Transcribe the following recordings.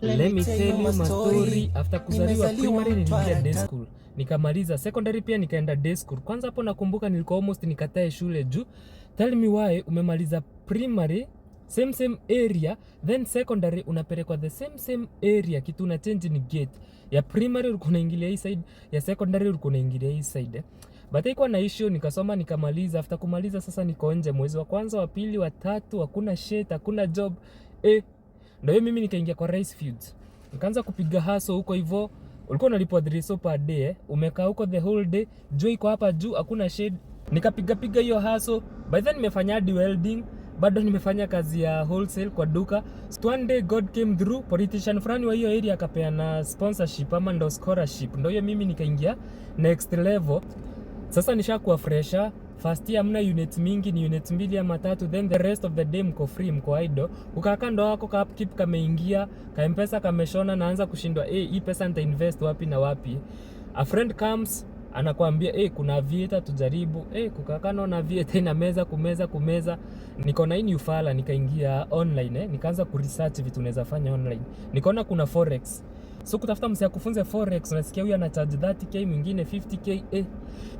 Let me tell you my story. After kuzaliwa primary niliingia day school, nikamaliza secondary pia nikaenda day school. Kwanza hapo nakumbuka nilikuwa almost nikatae shule juu. Tell me why umemaliza primary same area, then secondary unapelekwa the same area, kitu una change ni gate. Ya primary ulikuwa unaingilia hii side, ya secondary ulikuwa unaingilia hii side. But haikuwa na issue, nikasoma nikamaliza. After kumaliza sasa niko nje mwezi wa kwanza, wa pili, wa tatu, hakuna shit, hakuna job. Ndio mimi nikaingia kwa rice fields. Nikaanza kupiga haso huko hivyo. Ulikuwa unalipwa 300 per day, umekaa huko the whole day. Jua iko hapa juu, hakuna shade. Nikapiga hiyo haso. By then nimefanya hadi welding, bado nimefanya kazi ya wholesale kwa duka. So one day God came through, politician fulani wa hiyo area akapeana sponsorship ama ndo scholarship. Ndio hiyo mimi nikaingia next level. Sasa nishakuwa fresher. First year mna units mingi, ni units 2 ama 3, then the rest of the day mko free, mko idle. Ukaka ndo wako ka upkeep kameingia, ka mpesa kameshona, naanza kushindwa hii pesa nita invest wapi na wapi. A friend comes anakuambia kuna aviator tujaribu. Kukaka na aviator ina kumeza. Niko na hii ufala, nikaingia online nikaanza kuresearch vitu unaweza fanya online. Nikaona kuna forex. So kutafuta msee akufunze forex, unasikia huyu ana charge 30k, mwingine 50k.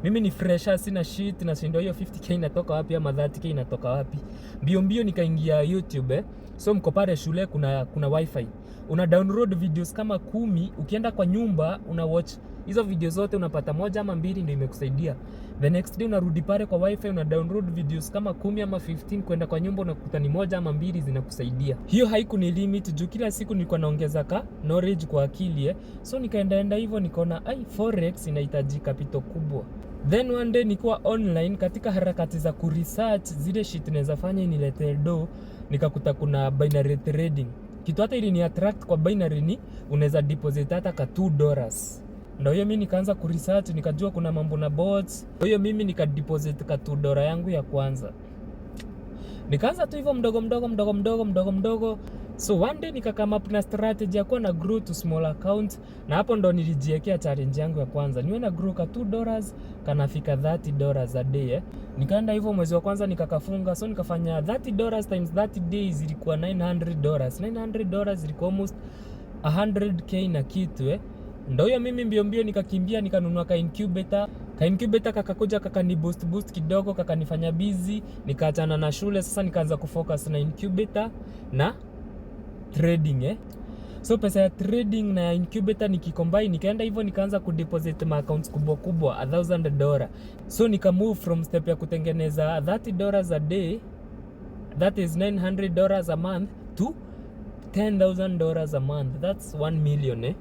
Mimi ni fresher, sina shit, na ndio hiyo 50k inatoka wapi ama 30k inatoka wapi? Mbio nikaingia YouTube. So mko pale shule kuna wifi. Una download videos kama 10, ukienda kwa nyumba una watch hizo video zote, unapata moja ama 2 ndio imekusaidia. The next day unarudi pale kwa wifi, una download videos kama 10 ama 15, kwenda kwa nyumba unakuta ni moja ama 2 zinakusaidia. Hiyo haiku ni limit juu kila siku nilikuwa naongeza knowledge kwa akili. So nikaenda hivyo, nikaona forex inahitaji capital kubwa. Then one day nikuwa online katika harakati za kuresearch zile shit naweza fanya inilete do, nikakuta kuna binary trading. Kitu hata ili ni attract kwa binary ni unaweza deposit hata ka $2. Ndio hiyo mimi nikaanza kuresearch, nikajua kuna mambo na bots. Ndio hiyo mimi nikadeposit ka $2 yangu ya kwanza. Nikaanza tu hivyo mdogo. So one day nikakama up na strategy ya kuwa na grow to small account, na hapo ndo nilijiwekea challenge yangu ya kwanza. Niwe na grow ka $2 kanafika $30 a day. Nikaenda hivyo mwezi wa kwanza nikakafunga. So nikafanya $30 times 30 days ilikuwa $900. $900 ilikuwa almost 100k na kitu. Ndio hiyo mimi mbio nikakimbia nikanunua ka incubator. Ka incubator kakakuja kakani boost kidogo, kakanifanya busy, nikaachana na shule. Sasa nikaanza kufocus na incubator na trading. So pesa ya trading na ya incubator nikicombine, nikaenda hivyo nikaanza kudeposit ma accounts kubwa $1,000. So nika move from step ya kutengeneza $30 a day, that is $900 a month, to $10,000 a month, that's 1 million.